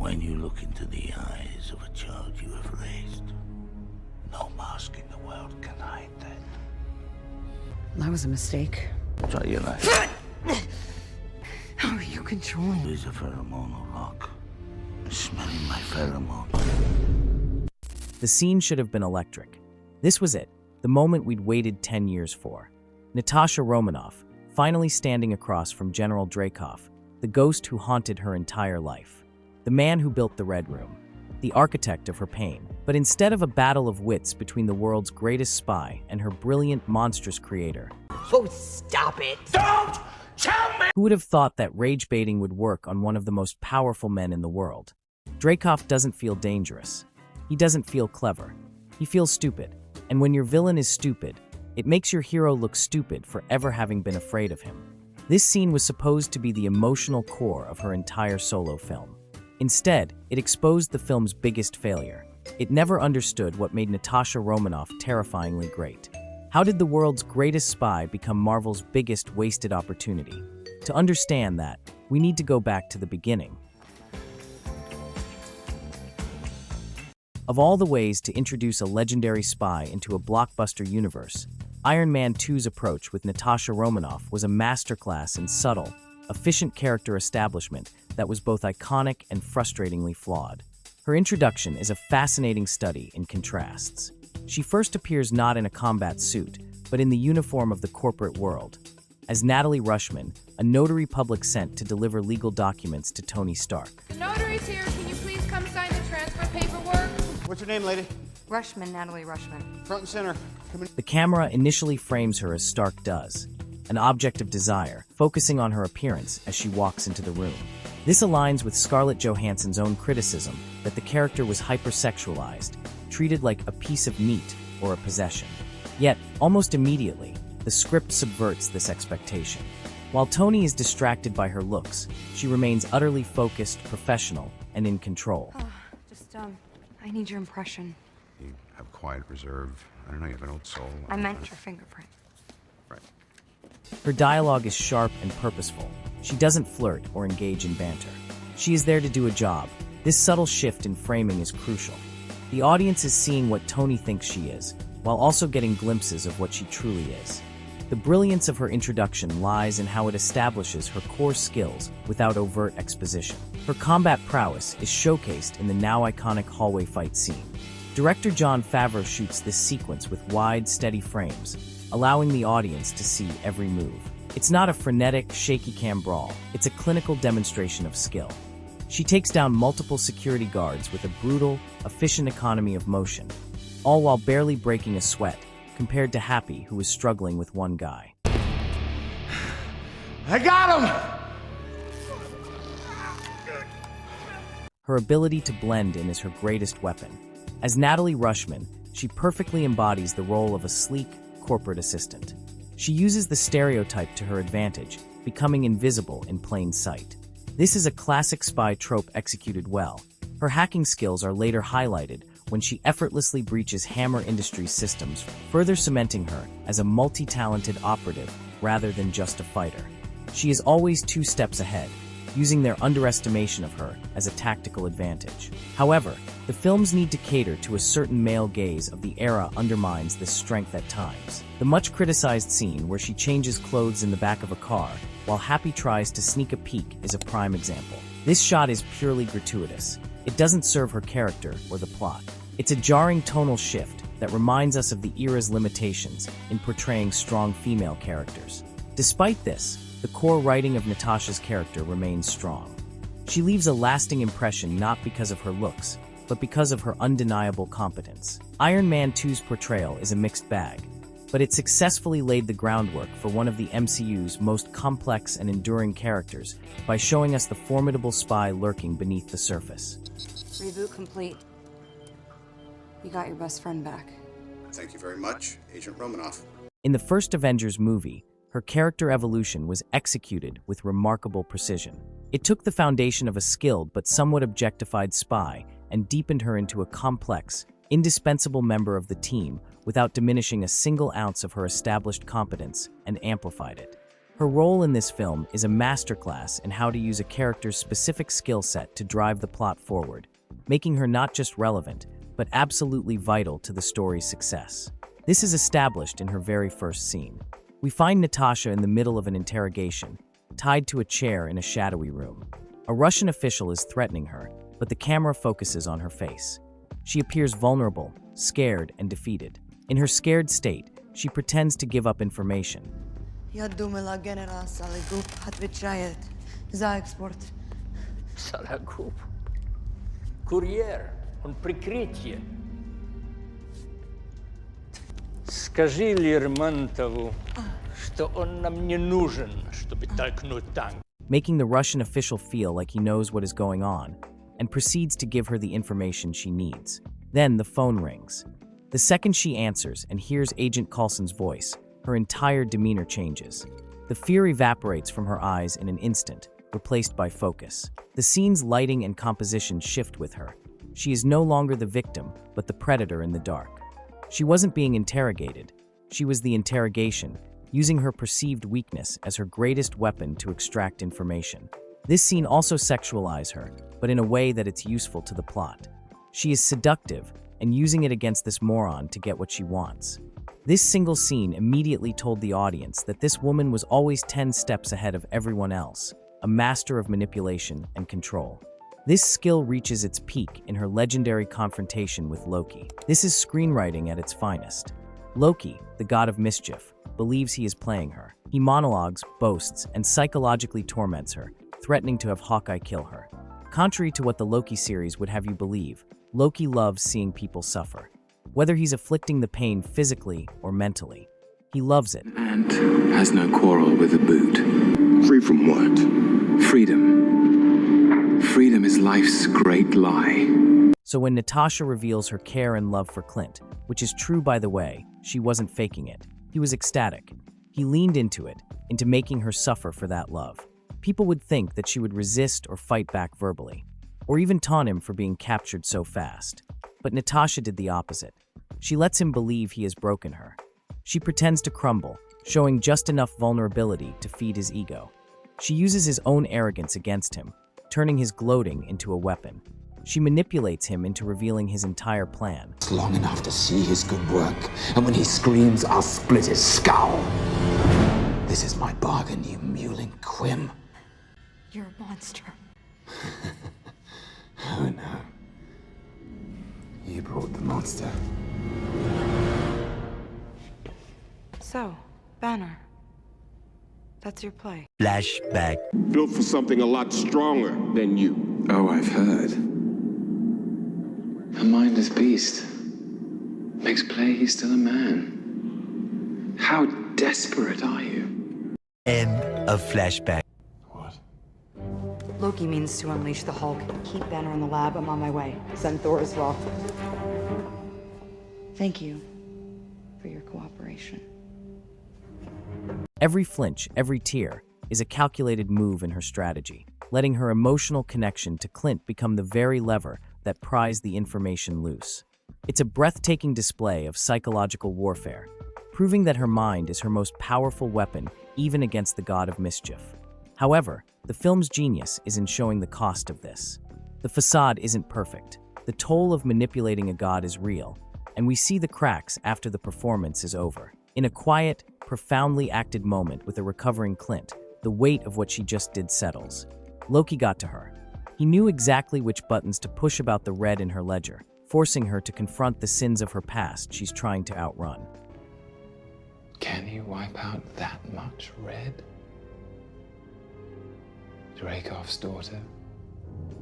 When you look into the eyes of a child you have raised, no mask in the world can hide that. That was a mistake. Try your knife. How are you controlling? There's a pheromonal lock. Smelling my pheromones. The scene should have been electric. This was it, the moment we'd waited 10 years for. Natasha Romanoff, finally standing across from General Dreykov, the ghost who haunted her entire life. The man who built the Red Room, the architect of her pain. But instead of a battle of wits between the world's greatest spy and her brilliant, monstrous creator. Oh, stop it! Don't tell me! Who would have thought that rage baiting would work on one of the most powerful men in the world? Dreykov doesn't feel dangerous. He doesn't feel clever. He feels stupid. And when your villain is stupid, it makes your hero look stupid for ever having been afraid of him. This scene was supposed to be the emotional core of her entire solo film. Instead, it exposed the film's biggest failure. It never understood what made Natasha Romanoff terrifyingly great. How did the world's greatest spy become Marvel's biggest wasted opportunity? To understand that, we need to go back to the beginning. Of all the ways to introduce a legendary spy into a blockbuster universe, Iron Man 2's approach with Natasha Romanoff was a masterclass in subtle, efficient character establishment that was both iconic and frustratingly flawed. Her introduction is a fascinating study in contrasts. She first appears not in a combat suit, but in the uniform of the corporate world, as Natalie Rushman, a notary public sent to deliver legal documents to Tony Stark. The notary's here. Can you please come sign the transfer paperwork? What's your name, lady? Rushman, Natalie Rushman. Front and center. Come in. The camera initially frames her as Stark does, an object of desire, focusing on her appearance as she walks into the room. This aligns with Scarlett Johansson's own criticism that the character was hypersexualized, treated like a piece of meat or a possession. Yet, almost immediately, the script subverts this expectation. While Tony is distracted by her looks, she remains utterly focused, professional, and in control. I need your impression. You have quiet reserve. I don't know, you have an old soul. I meant your fingerprint. Right. Her dialogue is sharp and purposeful. She doesn't flirt or engage in banter. She is there to do a job. This subtle shift in framing is crucial. The audience is seeing what Tony thinks she is, while also getting glimpses of what she truly is. The brilliance of her introduction lies in how it establishes her core skills without overt exposition. Her combat prowess is showcased in the now iconic hallway fight scene. Director Jon Favreau shoots this sequence with wide, steady frames, allowing the audience to see every move. It's not a frenetic, shaky cam brawl. It's a clinical demonstration of skill. She takes down multiple security guards with a brutal, efficient economy of motion, all while barely breaking a sweat, compared to Happy, who was struggling with one guy. I got him! Her ability to blend in is her greatest weapon. As Natalie Rushman, she perfectly embodies the role of a sleek, corporate assistant. She uses the stereotype to her advantage, becoming invisible in plain sight. This is a classic spy trope executed well. Her hacking skills are later highlighted when she effortlessly breaches Hammer Industries systems, further cementing her as a multi-talented operative rather than just a fighter. She is always 2 steps ahead, using their underestimation of her as a tactical advantage. However, the films need to cater to a certain male gaze of the era undermines this strength at times. The much criticized scene where she changes clothes in the back of a car while Happy tries to sneak a peek is a prime example. This shot is purely gratuitous. It doesn't serve her character or the plot. It's a jarring tonal shift that reminds us of the era's limitations in portraying strong female characters. Despite this, the core writing of Natasha's character remains strong. She leaves a lasting impression not because of her looks, but because of her undeniable competence. Iron Man 2's portrayal is a mixed bag, but it successfully laid the groundwork for one of the MCU's most complex and enduring characters by showing us the formidable spy lurking beneath the surface. Reboot complete. You got your best friend back. Thank you very much, Agent Romanoff. In the first Avengers movie, her character evolution was executed with remarkable precision. It took the foundation of a skilled but somewhat objectified spy and deepened her into a complex, indispensable member of the team without diminishing a single ounce of her established competence, and amplified it. Her role in this film is a masterclass in how to use a character's specific skill set to drive the plot forward, making her not just relevant, but absolutely vital to the story's success. This is established in her very first scene. We find Natasha in the middle of an interrogation, tied to a chair in a shadowy room. A Russian official is threatening her, but the camera focuses on her face. She appears vulnerable, scared, and defeated. In her scared state, she pretends to give up information. Я думала, генерал Сологуб отвечает за экспорт. Сологуб. Курьер. Он прикрытие. Скажи Лермонтову, что он нам не нужен, чтобы толкнуть танк. Making the Russian official feel like he knows what is going on, and proceeds to give her the information she needs. Then the phone rings. The second she answers and hears Agent Coulson's voice, her entire demeanor changes. The fear evaporates from her eyes in an instant, replaced by focus. The scene's lighting and composition shift with her. She is no longer the victim, but the predator in the dark. She wasn't being interrogated. She was the interrogation, using her perceived weakness as her greatest weapon to extract information. This scene also sexualizes her, but in a way that it's useful to the plot. She is seductive, and using it against this moron to get what she wants. This single scene immediately told the audience that this woman was always 10 steps ahead of everyone else, a master of manipulation and control. This skill reaches its peak in her legendary confrontation with Loki. This is screenwriting at its finest. Loki, the god of mischief, believes he is playing her. He monologues, boasts, and psychologically torments her, threatening to have Hawkeye kill her. Contrary to what the Loki series would have you believe, Loki loves seeing people suffer. Whether he's afflicting the pain physically or mentally, he loves it. And has no quarrel with the boot. Free from what? Freedom. Freedom is life's great lie. So when Natasha reveals her care and love for Clint, which is true by the way, she wasn't faking it. He was ecstatic. He leaned into it, into making her suffer for that love. People would think that she would resist or fight back verbally, or even taunt him for being captured so fast. But Natasha did the opposite. She lets him believe he has broken her. She pretends to crumble, showing just enough vulnerability to feed his ego. She uses his own arrogance against him, turning his gloating into a weapon. She manipulates him into revealing his entire plan. It's long enough to see his good work, and when he screams, I'll split his skull. This is my bargain, you mewling quim. You're a monster. Oh no. You brought the monster. So, Banner. That's your play. Flashback. Built for something a lot stronger than you. Oh, I've heard. A mindless beast. Makes play he's still a man. How desperate are you? End of flashback. What? Loki means to unleash the Hulk. Keep Banner in the lab. I'm on my way. Send Thor as well. Thank you for your cooperation. Every flinch, every tear, is a calculated move in her strategy, letting her emotional connection to Clint become the very lever that pries the information loose. It's a breathtaking display of psychological warfare, proving that her mind is her most powerful weapon even against the god of mischief. However, the film's genius is in showing the cost of this. The facade isn't perfect. The toll of manipulating a god is real, and we see the cracks after the performance is over. In a quiet, profoundly acted moment with a recovering Clint, the weight of what she just did settles. Loki got to her. He knew exactly which buttons to push about the red in her ledger, forcing her to confront the sins of her past she's trying to outrun. Can you wipe out that much red? Dracov's daughter?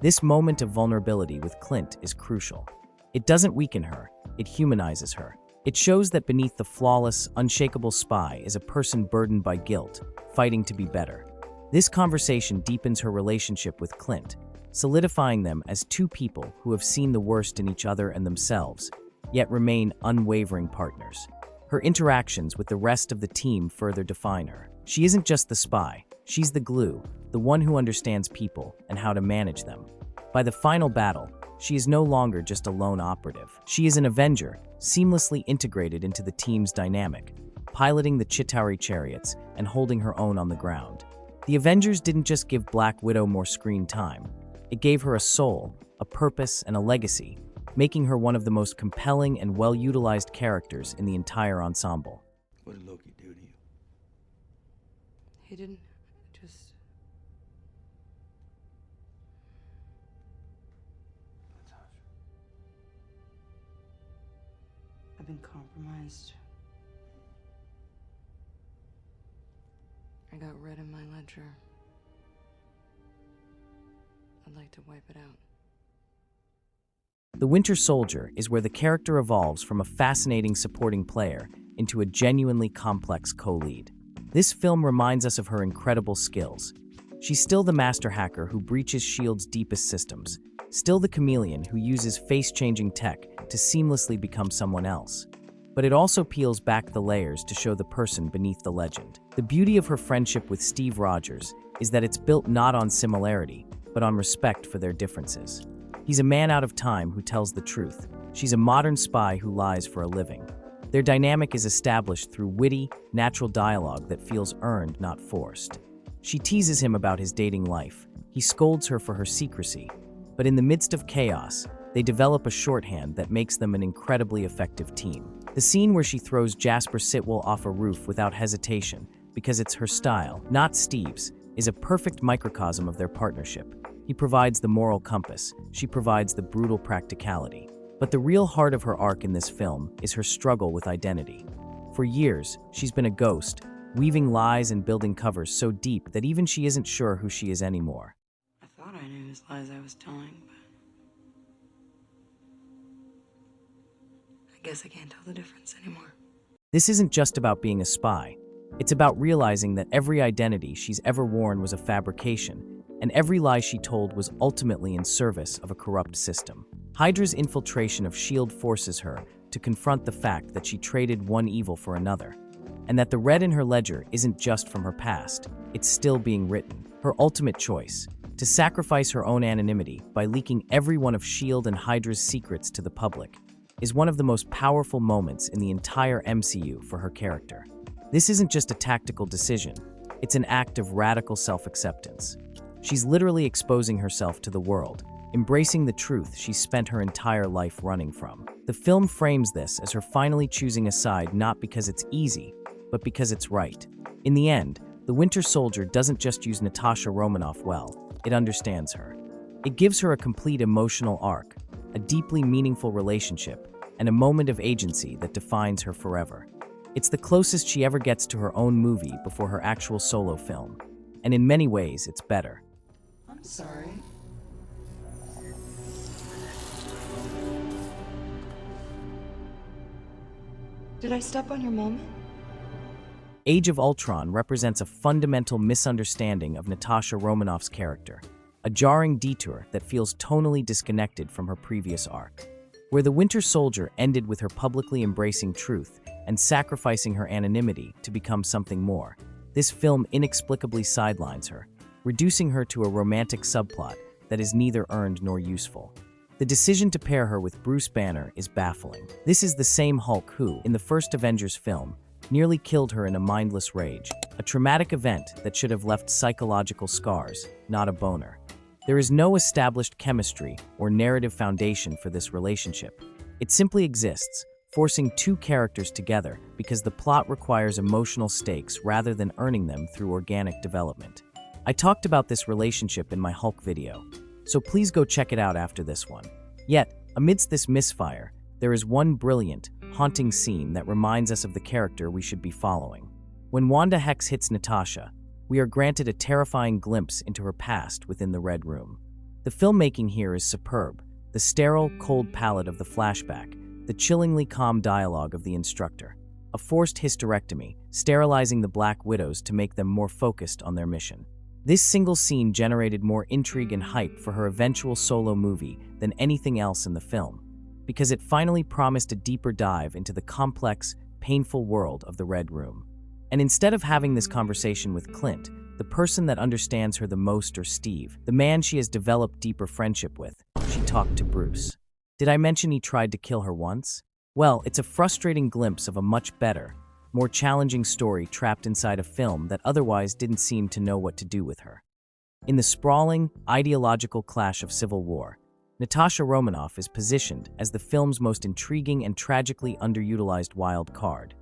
This moment of vulnerability with Clint is crucial. It doesn't weaken her, it humanizes her. It shows that beneath the flawless, unshakable spy is a person burdened by guilt, fighting to be better. This conversation deepens her relationship with Clint, solidifying them as two people who have seen the worst in each other and themselves, yet remain unwavering partners. Her interactions with the rest of the team further define her. She isn't just the spy, she's the glue, the one who understands people and how to manage them. By the final battle, she is no longer just a lone operative. She is an Avenger, seamlessly integrated into the team's dynamic, piloting the Chitauri chariots and holding her own on the ground. The Avengers didn't just give Black Widow more screen time. It gave her a soul, a purpose, and a legacy, making her one of the most compelling and well-utilized characters in the entire ensemble. What did Loki do to you? He didn't. Just. Natasha. I've been compromised. I got red in my ledger. I'd like to wipe it out. The Winter Soldier is where the character evolves from a fascinating supporting player into a genuinely complex co-lead. This film reminds us of her incredible skills. She's still the master hacker who breaches S.H.I.E.L.D's deepest systems, still the chameleon who uses face-changing tech to seamlessly become someone else. But it also peels back the layers to show the person beneath the legend. The beauty of her friendship with Steve Rogers is that it's built not on similarity, but on respect for their differences. He's a man out of time who tells the truth. She's a modern spy who lies for a living. Their dynamic is established through witty, natural dialogue that feels earned, not forced. She teases him about his dating life. He scolds her for her secrecy. But in the midst of chaos, they develop a shorthand that makes them an incredibly effective team. The scene where she throws Jasper Sitwell off a roof without hesitation, because it's her style, not Steve's, is a perfect microcosm of their partnership. He provides the moral compass, she provides the brutal practicality. But the real heart of her arc in this film is her struggle with identity. For years, she's been a ghost, weaving lies and building covers so deep that even she isn't sure who she is anymore. I thought I knew whose lies I was telling, but I guess I can't tell the difference anymore. This isn't just about being a spy. It's about realizing that every identity she's ever worn was a fabrication, and every lie she told was ultimately in service of a corrupt system. Hydra's infiltration of S.H.I.E.L.D. forces her to confront the fact that she traded one evil for another, and that the red in her ledger isn't just from her past, it's still being written. Her ultimate choice, to sacrifice her own anonymity by leaking every one of S.H.I.E.L.D. and Hydra's secrets to the public, is one of the most powerful moments in the entire MCU for her character. This isn't just a tactical decision, it's an act of radical self-acceptance. She's literally exposing herself to the world, embracing the truth she's spent her entire life running from. The film frames this as her finally choosing a side not because it's easy, but because it's right. In the end, the Winter Soldier doesn't just use Natasha Romanoff well, it understands her. It gives her a complete emotional arc, a deeply meaningful relationship, and a moment of agency that defines her forever. It's the closest she ever gets to her own movie before her actual solo film, and in many ways, it's better. I'm sorry. Did I step on your moment? Age of Ultron represents a fundamental misunderstanding of Natasha Romanoff's character, a jarring detour that feels tonally disconnected from her previous arc. Where the Winter Soldier ended with her publicly embracing truth and sacrificing her anonymity to become something more, this film inexplicably sidelines her, reducing her to a romantic subplot that is neither earned nor useful. The decision to pair her with Bruce Banner is baffling. This is the same Hulk who, in the first Avengers film, nearly killed her in a mindless rage, a traumatic event that should have left psychological scars, not a boner. There is no established chemistry or narrative foundation for this relationship. It simply exists, forcing two characters together because the plot requires emotional stakes rather than earning them through organic development. I talked about this relationship in my Hulk video, so please go check it out after this one. Yet, amidst this misfire, there is one brilliant, haunting scene that reminds us of the character we should be following. When Wanda Hex hits Natasha, we are granted a terrifying glimpse into her past within the Red Room. The filmmaking here is superb. The sterile, cold palette of the flashback, the chillingly calm dialogue of the instructor, a forced hysterectomy, sterilizing the Black Widows to make them more focused on their mission. This single scene generated more intrigue and hype for her eventual solo movie than anything else in the film, because it finally promised a deeper dive into the complex, painful world of the Red Room. And instead of having this conversation with Clint, the person that understands her the most, or Steve, the man she has developed deeper friendship with, she talked to Bruce. Did I mention he tried to kill her once? Well, it's a frustrating glimpse of a much better, more challenging story trapped inside a film that otherwise didn't seem to know what to do with her. In the sprawling, ideological clash of civil war, Natasha Romanoff is positioned as the film's most intriguing and tragically underutilized wild card,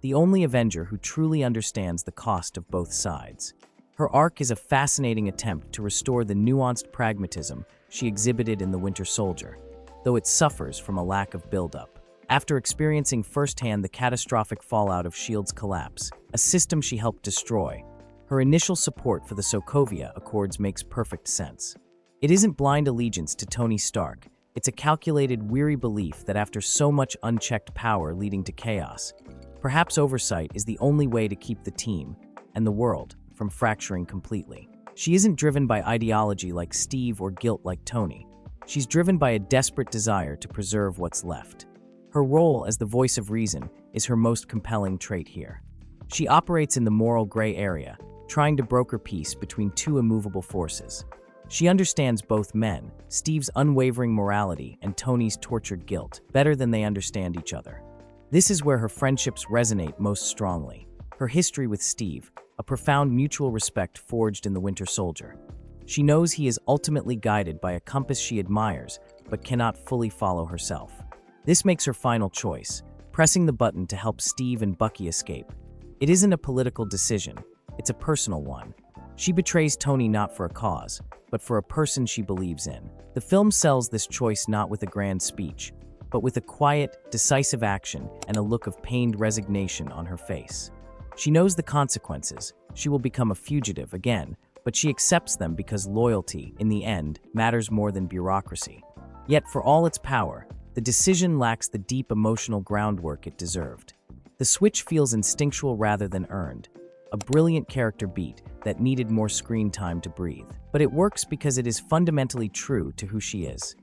the only Avenger who truly understands the cost of both sides. Her arc is a fascinating attempt to restore the nuanced pragmatism she exhibited in The Winter Soldier, though it suffers from a lack of build-up. After experiencing firsthand the catastrophic fallout of S.H.I.E.L.D.'s collapse, a system she helped destroy, her initial support for the Sokovia Accords makes perfect sense. It isn't blind allegiance to Tony Stark, it's a calculated, weary belief that after so much unchecked power leading to chaos, perhaps oversight is the only way to keep the team, and the world, from fracturing completely. She isn't driven by ideology like Steve or guilt like Tony. She's driven by a desperate desire to preserve what's left. Her role as the voice of reason is her most compelling trait here. She operates in the moral gray area, trying to broker peace between two immovable forces. She understands both men, Steve's unwavering morality and Tony's tortured guilt, better than they understand each other. This is where her friendships resonate most strongly. Her history with Steve, a profound mutual respect forged in The Winter Soldier. She knows he is ultimately guided by a compass she admires, but cannot fully follow herself. This makes her final choice, pressing the button to help Steve and Bucky escape. It isn't a political decision, it's a personal one. She betrays Tony not for a cause, but for a person she believes in. The film sells this choice not with a grand speech, but with a quiet, decisive action and a look of pained resignation on her face. She knows the consequences. She will become a fugitive again, but she accepts them because loyalty, in the end, matters more than bureaucracy. Yet for all its power, the decision lacks the deep emotional groundwork it deserved. The switch feels instinctual rather than earned, a brilliant character beat that needed more screen time to breathe. But it works because it is fundamentally true to who she is.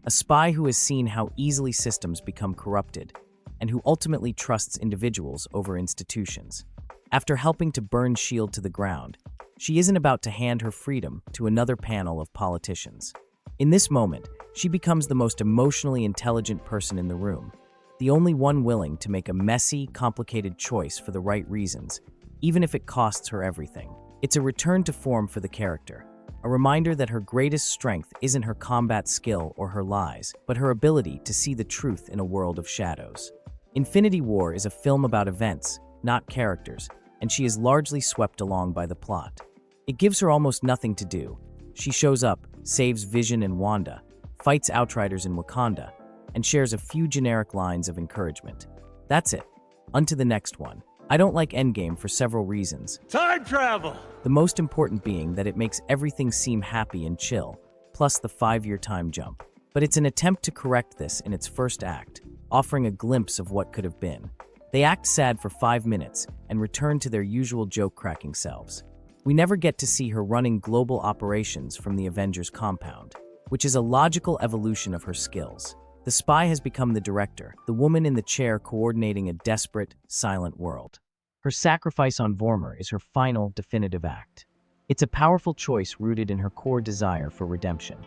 A spy who has seen how easily systems become corrupted, and who ultimately trusts individuals over institutions. After helping to burn S.H.I.E.L.D. to the ground, she isn't about to hand her freedom to another panel of politicians. In this moment, she becomes the most emotionally intelligent person in the room, the only one willing to make a messy, complicated choice for the right reasons, even if it costs her everything. It's a return to form for the character, a reminder that her greatest strength isn't her combat skill or her lies, but her ability to see the truth in a world of shadows. Infinity War is a film about events, not characters, and she is largely swept along by the plot. It gives her almost nothing to do. She shows up, saves Vision and Wanda, fights Outriders in Wakanda, and shares a few generic lines of encouragement. That's it. On to the next one. I don't like Endgame for several reasons. Time travel! The most important being that it makes everything seem happy and chill, plus the 5-year time jump. But it's an attempt to correct this in its first act, offering a glimpse of what could have been. They act sad for 5 minutes and return to their usual joke-cracking selves. We never get to see her running global operations from the Avengers compound, which is a logical evolution of her skills. The spy has become the director, the woman in the chair coordinating a desperate, silent world. Her sacrifice on Vormir is her final, definitive act. It's a powerful choice rooted in her core desire for redemption.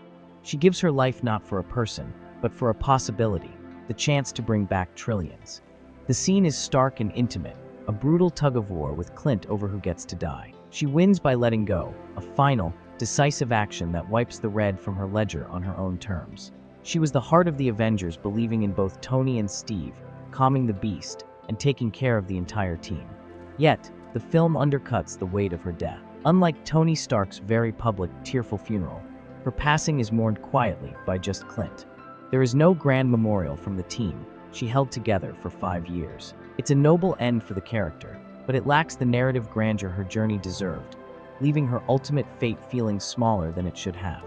She gives her life not for a person, but for a possibility, the chance to bring back trillions. The scene is stark and intimate, a brutal tug-of-war with Clint over who gets to die. She wins by letting go, a final, decisive action that wipes the red from her ledger on her own terms. She was the heart of the Avengers, believing in both Tony and Steve, calming the beast, and taking care of the entire team. Yet, the film undercuts the weight of her death. Unlike Tony Stark's very public, tearful funeral, her passing is mourned quietly by just Clint. There is no grand memorial from the team she held together for 5 years. It's a noble end for the character, but it lacks the narrative grandeur her journey deserved, leaving her ultimate fate feeling smaller than it should have.